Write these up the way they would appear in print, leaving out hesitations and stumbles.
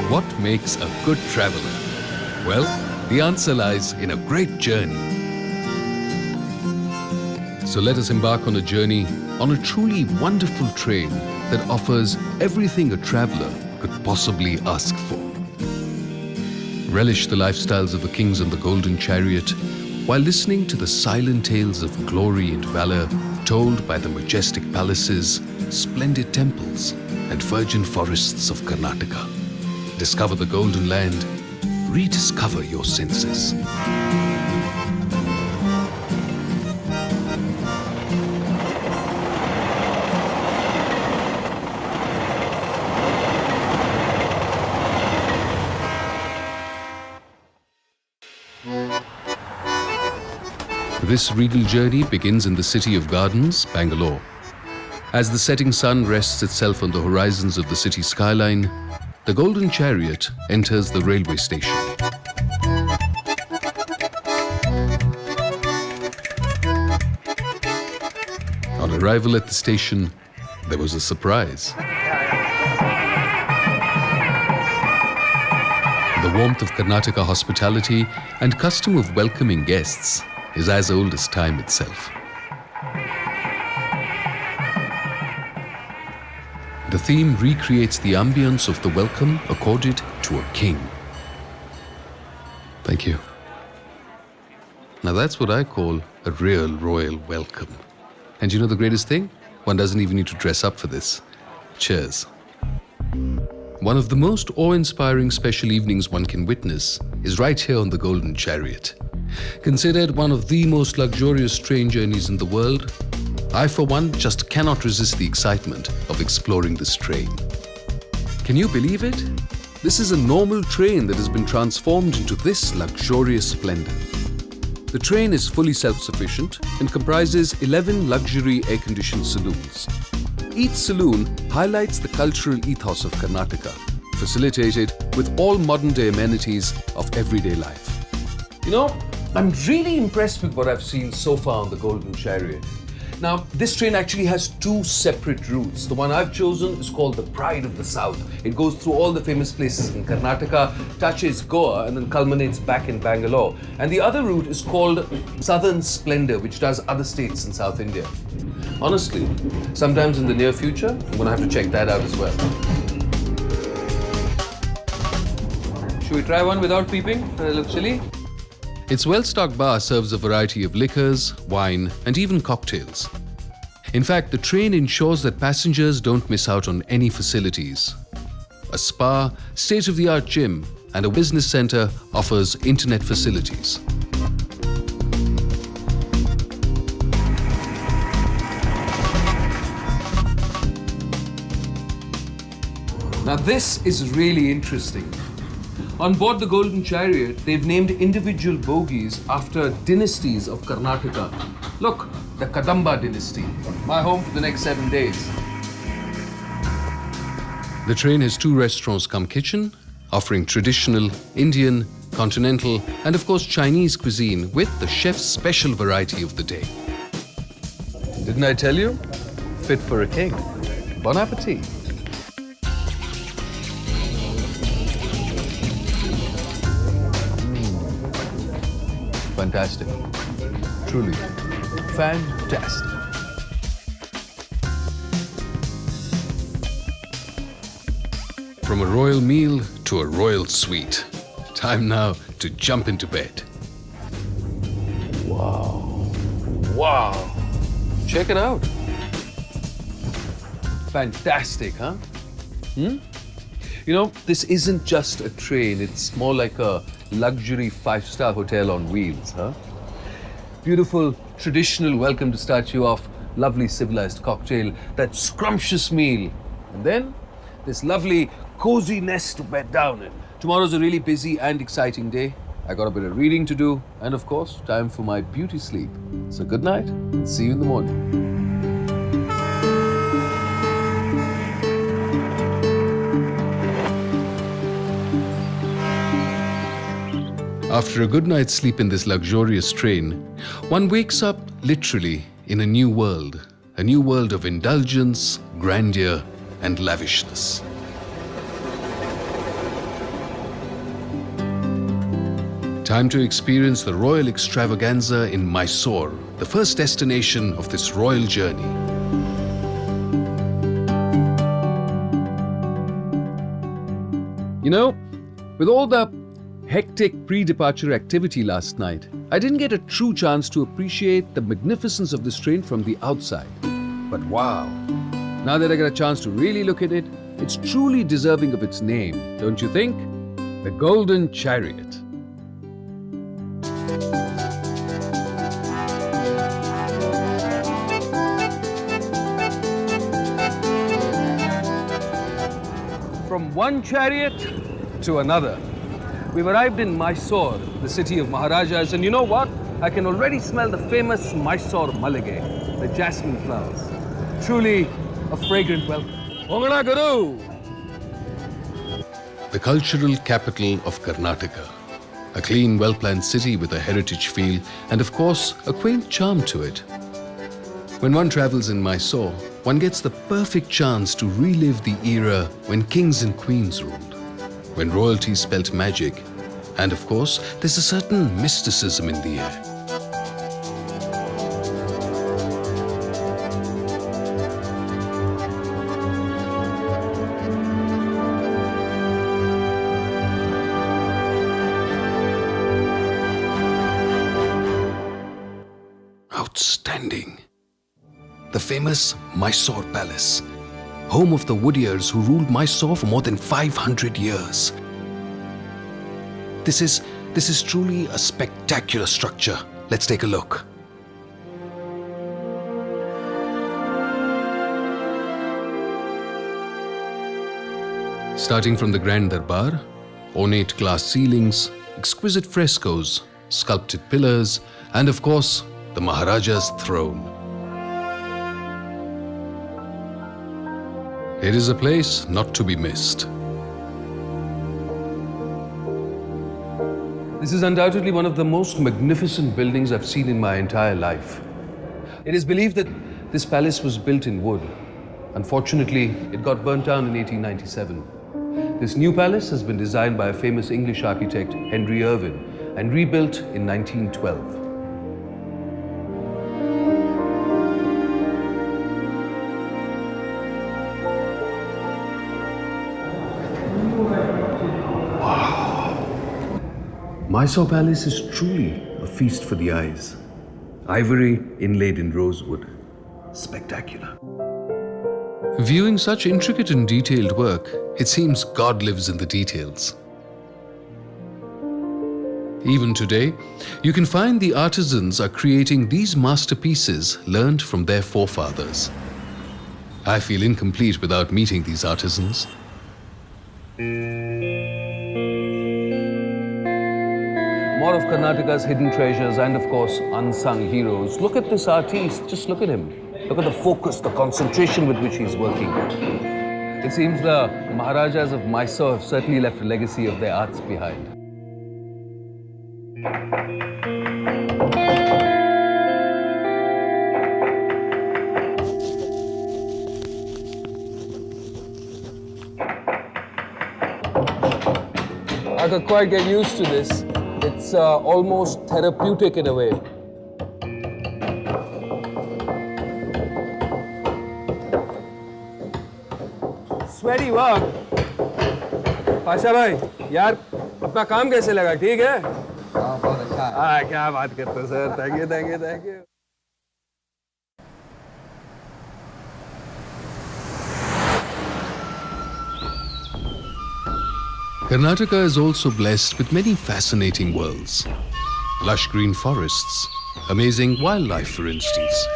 What makes a good traveler? Well, the answer lies in a great journey. So let us embark on a journey on a truly wonderful train that offers everything a traveler could possibly ask for. Relish the lifestyles of the kings on the golden chariot while listening to the silent tales of glory and valor told by the majestic palaces, splendid temples, and virgin forests of Karnataka. Discover the golden land, rediscover your senses. This regal journey begins in the city of gardens, Bangalore. As the setting sun rests itself on the horizons of the city skyline, the golden chariot enters the railway station. On arrival at the station, there was a surprise. The warmth of Karnataka hospitality and custom of welcoming guests is as old as time itself. The theme recreates the ambience of the welcome accorded to a king. Thank you. Now that's what I call a real royal welcome. And you know the greatest thing? One doesn't even need to dress up for this. Cheers. One of the most awe-inspiring special evenings one can witness is right here on the Golden Chariot. Considered one of the most luxurious train journeys in the world, I for one just cannot resist the excitement of exploring this train. Can you believe it? This is a normal train that has been transformed into this luxurious splendor. The train is fully self-sufficient and comprises 11 luxury air-conditioned saloons. Each saloon highlights the cultural ethos of Karnataka, facilitated with all modern-day amenities of everyday life. You know, I'm really impressed with what I've seen so far on the Golden Chariot. Now, this train actually has two separate routes. The one I've chosen is called the Pride of the South. It goes through all the famous places in Karnataka, touches Goa, and then culminates back in Bangalore. And the other route is called Southern Splendor, which does other states in South India. Honestly, sometimes in the near future, I'm going to have to check that out as well. Should we try one without peeping? A little chilly? Its well-stocked bar serves a variety of liquors, wine, and even cocktails. In fact, the train ensures that passengers don't miss out on any facilities. A spa, state-of-the-art gym, and a business center offers internet facilities. Now this is really interesting. On board the Golden Chariot, they've named individual bogies after dynasties of Karnataka. Look, the Kadamba dynasty, my home for the next 7 days. The train has 2 restaurants cum kitchen, offering traditional, Indian, continental, and of course Chinese cuisine with the chef's special variety of the day. Didn't I tell you? Fit for a king. Bon appetit. Fantastic. Truly fantastic. From a royal meal to a royal suite. Time now to jump into bed. Wow. Wow. Check it out. Fantastic, huh? You know, this isn't just a train, it's more like a luxury 5-star hotel on wheels, huh? Beautiful, traditional welcome to start you off, lovely civilized cocktail, that scrumptious meal, and then this lovely cozy nest to bed down in. Tomorrow's a really busy and exciting day. I got a bit of reading to do, and of course, time for my beauty sleep. So good night, and see you in the morning. After a good night's sleep in this luxurious train, one wakes up literally in a new world of indulgence, grandeur, and lavishness. Time to experience the royal extravaganza in Mysore, the first destination of this royal journey. You know, with all the hectic pre-departure activity last night, I didn't get a true chance to appreciate the magnificence of this train from the outside. But wow, now that I got a chance to really look at it, it's truly deserving of its name, don't you think? The Golden Chariot. From one chariot to another. We've arrived in Mysore, the city of Maharajas, and you know what? I can already smell the famous Mysore Malige, the jasmine flowers. Truly a fragrant welcome. Ongana Guru! The cultural capital of Karnataka. A clean, well-planned city with a heritage feel and, of course, a quaint charm to it. When one travels in Mysore, one gets the perfect chance to relive the era when kings and queens ruled, when royalty spelt magic, and of course, there's a certain mysticism in the air. Outstanding. The famous Mysore Palace, home of the Woodeyars who ruled Mysore for more than 500 years. This is truly a spectacular structure. Let's take a look. Starting from the Grand Darbar, ornate glass ceilings, exquisite frescoes, sculpted pillars, and of course, the Maharaja's throne. It is a place not to be missed. This is undoubtedly one of the most magnificent buildings I've seen in my entire life. It is believed that this palace was built in wood. Unfortunately, it got burnt down in 1897. This new palace has been designed by a famous English architect, Henry Irvine, and rebuilt in 1912. Mysore Palace is truly a feast for the eyes. Ivory inlaid in rosewood. Spectacular. Viewing such intricate and detailed work, it seems God lives in the details. Even today, you can find the artisans are creating these masterpieces learned from their forefathers. I feel incomplete without meeting these artisans. More of Karnataka's hidden treasures and, of course, unsung heroes. Look at this artiste. Just look at him. Look at the focus, the concentration with which he's working. It seems the Maharajas of Mysore have certainly left a legacy of their arts behind. I could quite get used to this. It's almost therapeutic in a way. Sweaty work. Pasha भाई, यार अपना काम कैसे लगा? ठीक है? हाँ, बहुत अच्छा। क्या बात करते हो sir? Thank you. Karnataka is also blessed with many fascinating worlds. Lush green forests, amazing wildlife for instance.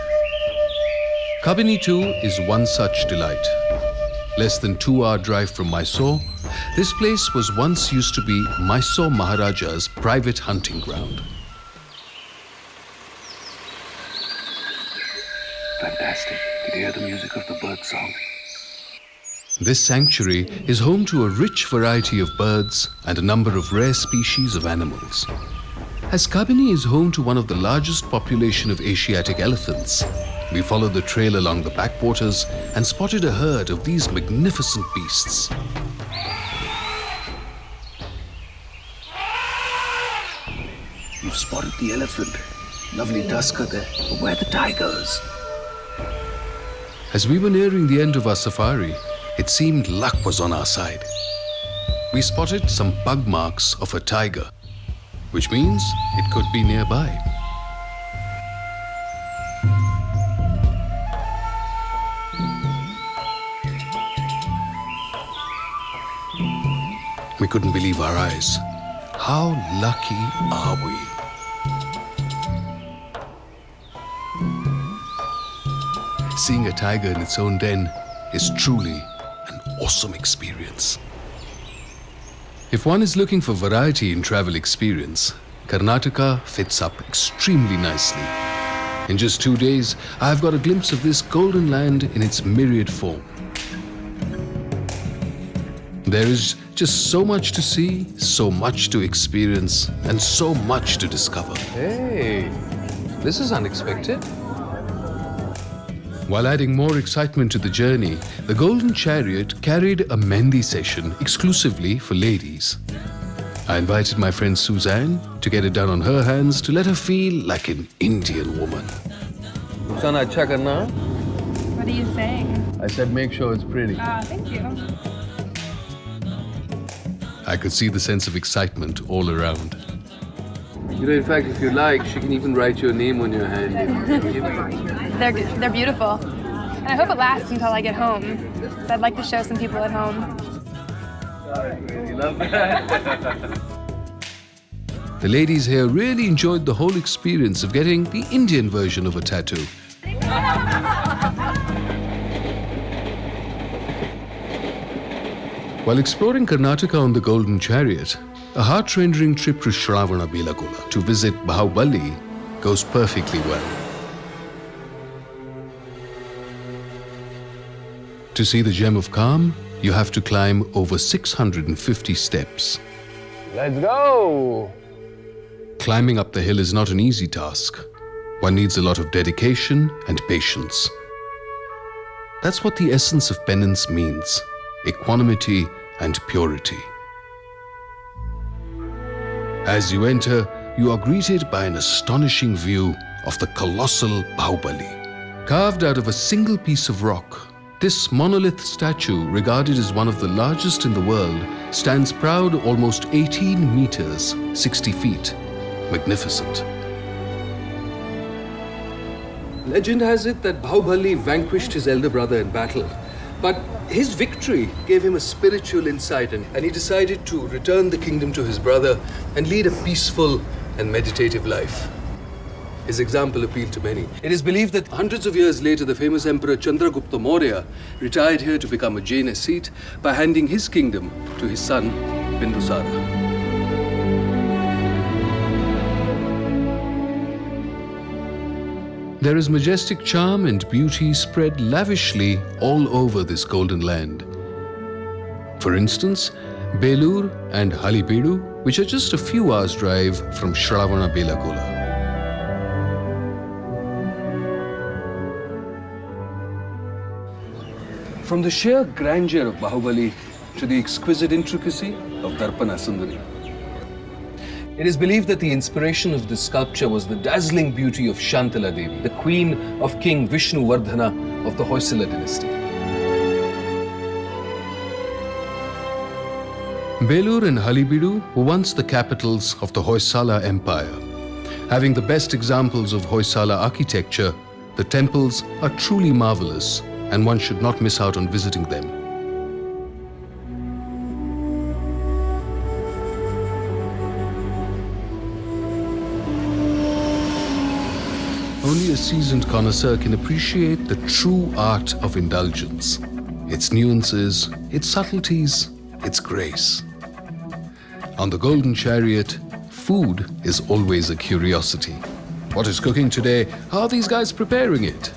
Kabini too is one such delight. Less than 2-hour drive from Mysore, this place was once used to be Mysore Maharaja's private hunting ground. Fantastic. Did you hear the music of the bird song? This sanctuary is home to a rich variety of birds and a number of rare species of animals. As Kabini is home to one of the largest population of Asiatic elephants, we followed the trail along the backwaters and spotted a herd of these magnificent beasts. We've spotted the elephant. Lovely tusker there. But where are the tigers? As we were nearing the end of our safari, it seemed luck was on our side. We spotted some pug marks of a tiger, which means it could be nearby. We couldn't believe our eyes. How lucky are we? Seeing a tiger in its own den is truly an awesome experience. If one is looking for variety in travel experience, Karnataka fits up extremely nicely. In just 2 days, I've got a glimpse of this golden land in its myriad form. There is just so much to see, so much to experience, and so much to discover. Hey, this is unexpected. While adding more excitement to the journey, the Golden Chariot carried a Mehndi session exclusively for ladies. I invited my friend Suzanne to get it done on her hands to let her feel like an Indian woman. Sana, acha karna? What are you saying? I said make sure it's pretty. Thank you. I could see the sense of excitement all around. You know, in fact, if you like, she can even write your name on your hand. They're beautiful. And I hope it lasts until I get home. So I'd like to show some people at home. You love that? The ladies here really enjoyed the whole experience of getting the Indian version of a tattoo. While exploring Karnataka on the Golden Chariot, a heart-rending trip to Shravanabelagola to visit Bahubali goes perfectly well. To see the gem of calm, you have to climb over 650 steps. Let's go! Climbing up the hill is not an easy task. One needs a lot of dedication and patience. That's what the essence of penance means: equanimity and purity. As you enter, you are greeted by an astonishing view of the colossal Bahubali. Carved out of a single piece of rock, this monolith statue, regarded as one of the largest in the world, stands proud almost 18 meters, 60 feet. Magnificent. Legend has it that Bahubali vanquished his elder brother in battle. But his victory gave him a spiritual insight, and he decided to return the kingdom to his brother and lead a peaceful and meditative life. His example appealed to many. It is believed that hundreds of years later, the famous Emperor Chandragupta Maurya retired here to become a Jain ascete by handing his kingdom to his son, Bindusara. There is majestic charm and beauty spread lavishly all over this golden land. For instance, Belur and Halibedu, which are just a few hours' drive from Shravanabelagola. From the sheer grandeur of Bahubali to the exquisite intricacy of Darpana Sundari. It is believed that the inspiration of this sculpture was the dazzling beauty of Shantala Devi, the queen of King Vishnu Vardhana of the Hoysala dynasty. Belur and Halibedu were once the capitals of the Hoysala Empire. Having the best examples of Hoysala architecture, the temples are truly marvelous, and one should not miss out on visiting them. Only a seasoned connoisseur can appreciate the true art of indulgence, its nuances, its subtleties, its grace. On the Golden Chariot, food is always a curiosity. What is cooking today? How are these guys preparing it?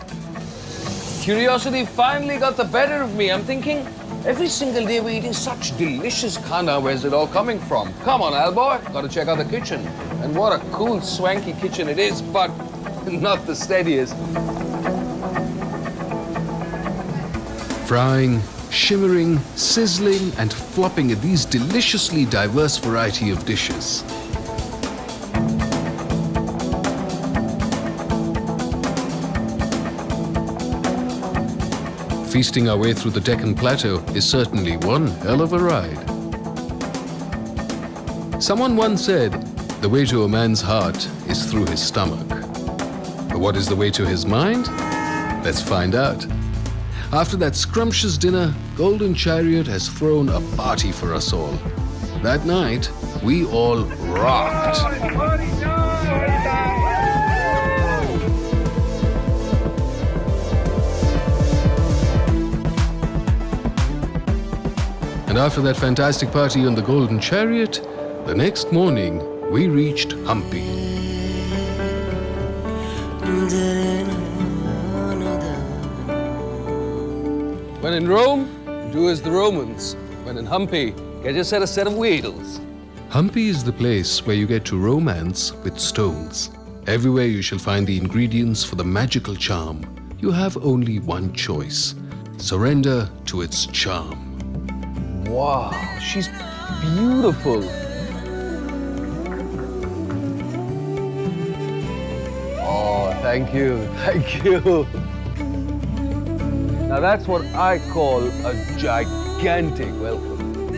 Curiosity finally got the better of me. I'm thinking, every single day we're eating such delicious khana. Where's it all coming from? Come on, Alboy, gotta check out the kitchen. And what a cool, swanky kitchen it is, but not the steadiest. Frying, shimmering, sizzling, and flopping at these deliciously diverse variety of dishes. feasting our way through the Deccan Plateau is certainly one hell of a ride. Someone once said, the way to a man's heart is through his stomach. But what is the way to his mind? Let's find out. After that scrumptious dinner, Golden Chariot has thrown a party for us all. That night, we all rocked. And after that fantastic party on the Golden Chariot, the next morning we reached Hampi. When in Rome, do as the Romans. When in Hampi, get yourself a set of wheels. Hampi is the place where you get to romance with stones. Everywhere you shall find the ingredients for the magical charm. You have only one choice. Surrender to its charm. Wow, she's beautiful. Oh, thank you, thank you. Now that's what I call a gigantic welcome.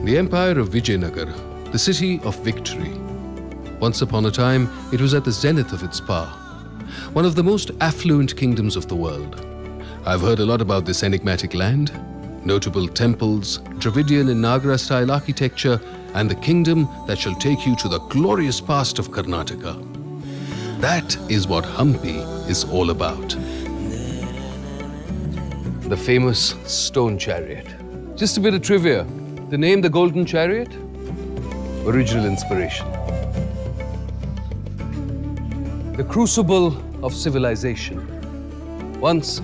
The Empire of Vijayanagar, the city of victory. Once upon a time, it was at the zenith of its power. One of the most affluent kingdoms of the world. I've heard a lot about this enigmatic land, notable temples, Dravidian and Nagara-style architecture, and the kingdom that shall take you to the glorious past of Karnataka. That is what Hampi is all about. The famous stone chariot. Just a bit of trivia. The name the Golden Chariot? Original inspiration. The crucible of civilization. Once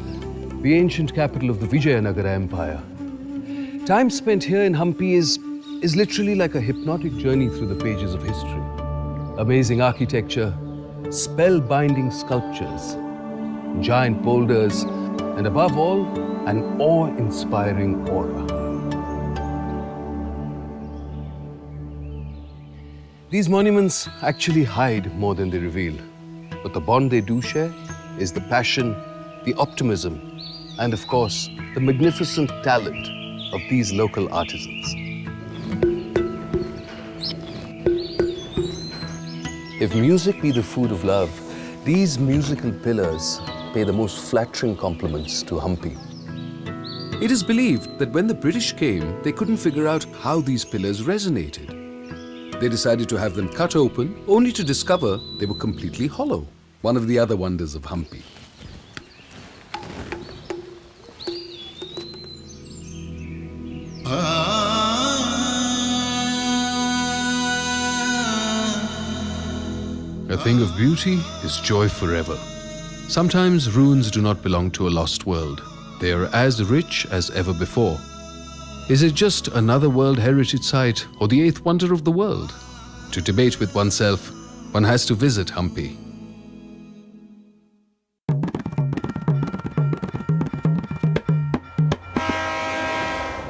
the ancient capital of the Vijayanagar Empire. Time spent here in Hampi is literally like a hypnotic journey through the pages of history. Amazing architecture, spellbinding sculptures, giant boulders, and above all, an awe-inspiring aura. These monuments actually hide more than they reveal. But the bond they do share is the passion, the optimism, and of course, the magnificent talent of these local artisans. If music be the food of love, these musical pillars pay the most flattering compliments to Hampi. It is believed that when the British came, they couldn't figure out how these pillars resonated. They decided to have them cut open, only to discover they were completely hollow. One of the other wonders of Hampi. A thing of beauty is joy forever. Sometimes ruins do not belong to a lost world. They are as rich as ever before. Is it just another World Heritage Site or the eighth wonder of the world? To debate with oneself, one has to visit Hampi.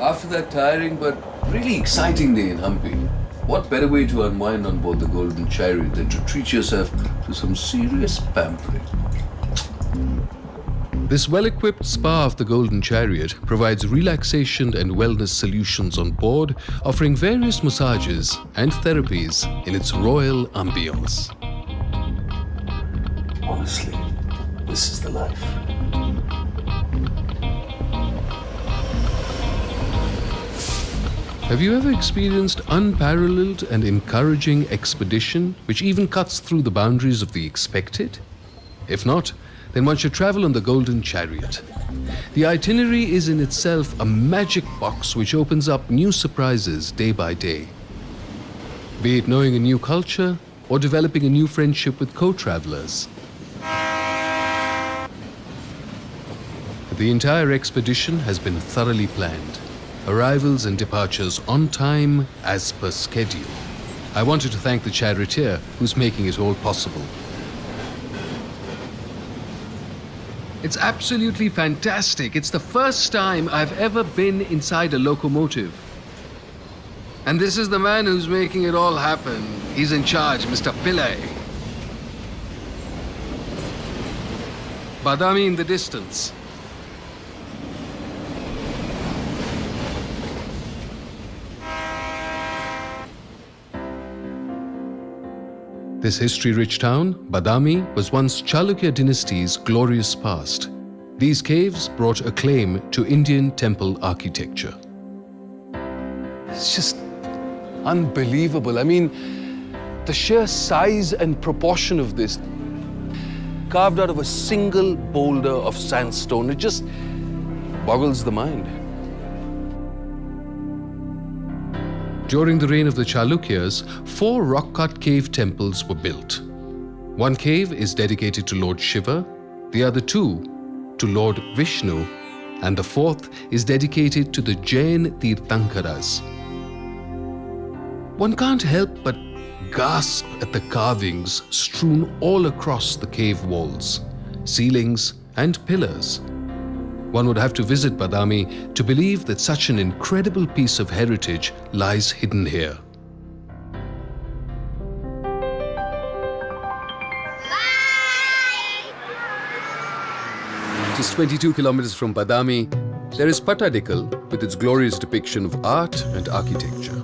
After that tiring but really exciting day in Hampi, what better way to unwind on board the Golden Chariot than to treat yourself to some serious pampering? This well-equipped spa of the Golden Chariot provides relaxation and wellness solutions on board, offering various massages and therapies in its royal ambience. Honestly, this is the life. Have you ever experienced unparalleled and encouraging expedition which even cuts through the boundaries of the expected? If not, then one should travel on the Golden Chariot. The itinerary is in itself a magic box which opens up new surprises day by day. Be it knowing a new culture or developing a new friendship with co-travelers. The entire expedition has been thoroughly planned. Arrivals and departures on time as per schedule. I wanted to thank the charioteer who's making it all possible. It's absolutely fantastic. It's the first time I've ever been inside a locomotive. And this is the man who's making it all happen. He's in charge, Mr. Pillai. Badami in the distance. This history-rich town, Badami, was once Chalukya dynasty's glorious past. These caves brought acclaim to Indian temple architecture. It's just unbelievable. I mean, the sheer size and proportion of this, carved out of a single boulder of sandstone, it just boggles the mind. During the reign of the Chalukyas, 4 rock-cut cave temples were built. One cave is dedicated to Lord Shiva, the other 2 to Lord Vishnu, and the 4th is dedicated to the Jain Tirthankaras. One can't help but gasp at the carvings strewn all across the cave walls, ceilings, and pillars. One would have to visit Badami to believe that such an incredible piece of heritage lies hidden here. Just 22 kilometers from Badami, there is Pattadikal with its glorious depiction of art and architecture.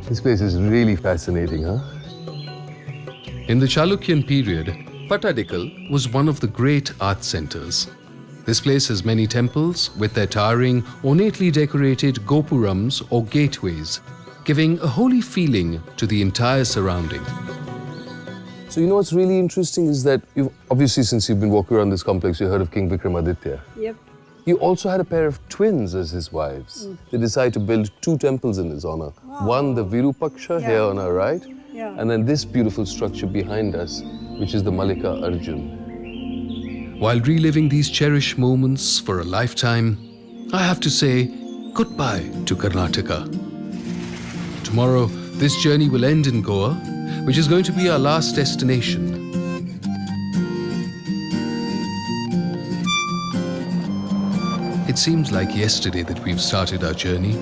This place is really fascinating, huh? In the Chalukyan period, Pattadikal was one of the great art centers. This place has many temples with their towering, ornately decorated gopurams or gateways, giving a holy feeling to the entire surrounding. So you know what's really interesting is that you've obviously, since you've been walking around this complex, you heard of King Vikramaditya. Yep. He also had a pair of twins as his wives. They decided to build 2 temples in his honor. Wow. One, the Virupaksha, here on our right, Yeah. and then this beautiful structure behind us, which is the Malika Arjun. While reliving these cherished moments for a lifetime, I have to say goodbye to Karnataka. Tomorrow, this journey will end in Goa, which is going to be our last destination. It seems like yesterday that we've started our journey.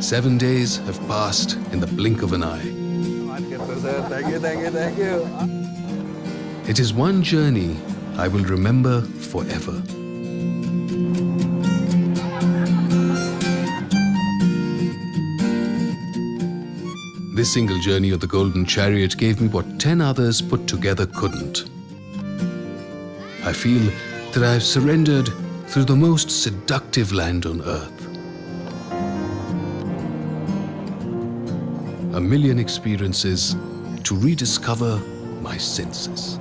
7 days have passed in the blink of an eye. Thank you. It is one journey I will remember forever. This single journey of the Golden Chariot gave me what 10 others put together couldn't. I feel that I have surrendered through the most seductive land on earth. A million experiences to rediscover my senses.